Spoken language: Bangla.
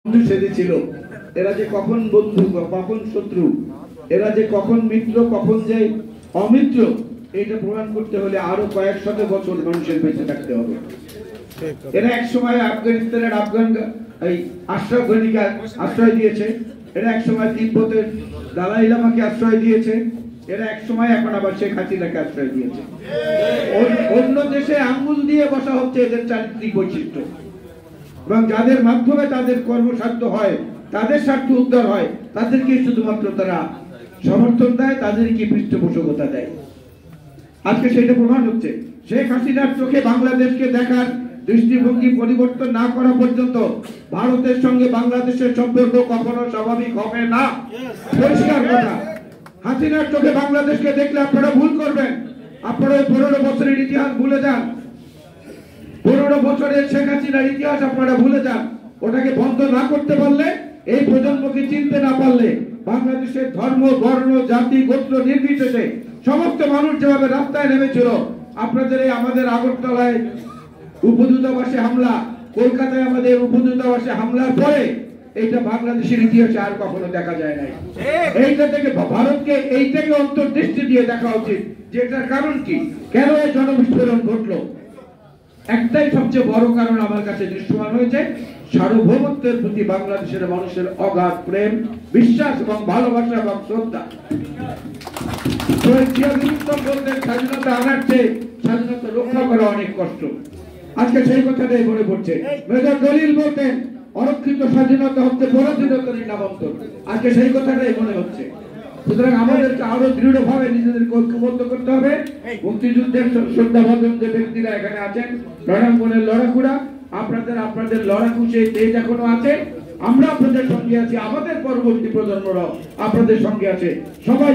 বন্ধু সেজেছিল। এরা যে কখন বন্ধু কখন শত্রু, এরা যে কখন মিত্র কখন যে অমিত্র, এটা প্রমাণ করতে হলে আরো কয়েক শত বছর মানুষের বেঁচে থাকতে হবে। এরা এক সময় আফগানিস্তানের আশরাফ গনিকে আশ্রয় দিয়েছে, এরা এক সময় তিব্বতের দালাই লামাকে আশ্রয় দিয়েছে, এরা এক সময় এখন আবার শেখ হাসিনাকে আশ্রয় দিয়েছে। অন্য দেশে আঙ্গুল দিয়ে বসা হচ্ছে এদের চারিত্রিক বৈশিষ্ট্য, এবং যাদের মাধ্যমে তাদের কর্মসাধ্য হয়, তাদের স্বার্থ উদ্ধার হয়, তাদেরকে শুধুমাত্র তারা সমর্থন দেয়, তাদেরকে পৃষ্ঠপোষকতা দেয়। আজকে সেটা প্রমাণ হচ্ছে। শেখ হাসিনার চোখে বাংলাদেশকে দেখার দৃষ্টিভঙ্গি পরিবর্তন না করা পর্যন্ত ভারতের সঙ্গে বাংলাদেশের সম্পর্ক কখনো স্বাভাবিক হবে না। পরিষ্কার কথা। হাসিনার চোখে বাংলাদেশকে দেখলে আপনারা ভুল করবেন। আপনারা 15 বছরের ইতিহাস ভুলে যান। 15 বছরের শেখ হাসিনার ইতিহাস আপনারা ভুলে যান। ওটাকে বন্ধ না করতে পারলে, এই প্রজন্মকে চিনতে না পারলে, বাংলাদেশের ধর্ম বর্ণ জাতি গোত্র নির্বিশেষে সমস্ত মানুষ যেভাবে রাস্তায় নেমেছিল, আপনাদের এই আমাদের আগরতলায় উপদূতাবাসে হামলা, কলকাতায় আমাদের উপদূতাবাসে হামলার পরে এইটা বাংলাদেশের ইতিহাসে আর কখনো দেখা যায় নাই। এইটা থেকে ভারতকে এইটাকে অন্তর্দৃষ্টি দিয়ে দেখা উচিত যে এটার কারণ কি, কেন এই জনবিস্ফোরণ ঘটলো। একটাই সবচেয়ে বড় কারণ আমার কাছে দৃশ্যমান হয়েছে, সার্বভৌমত্বের প্রতি বাংলাদেশের মানুষের অগাধ প্রেম, বিশ্বাস এবং ভালোবাসা এবং শ্রদ্ধা। বলতেন স্বাধীনতা আনার চেয়ে স্বাধীনতা রক্ষা করা অনেক কষ্ট। আজকে সেই কথাটাই মনে পড়ছে। মেজর দলিল বলতেন অরক্ষিত স্বাধীনতা হচ্ছে পরাধীনতারই নামান্তর। আজকে সেই কথাটাই মনে হচ্ছে। সুতরাং আমাদেরকে আরো দৃঢ়ভাবে নিজেদেরকে ঐক্যবদ্ধ করতে হবে। মুক্তিযুদ্ধের শ্রদ্ধাভাজন যে ব্যক্তিরা এখানে আছেন, রণাঙ্গনের লড়াকুড়া, আপনাদের লড়াকু সেই তেজ এখনো আছে। আমরা আপনাদের সঙ্গে আছি, আমাদের পরবর্তী প্রজন্মরাও আপনাদের সঙ্গে আছে। সবাই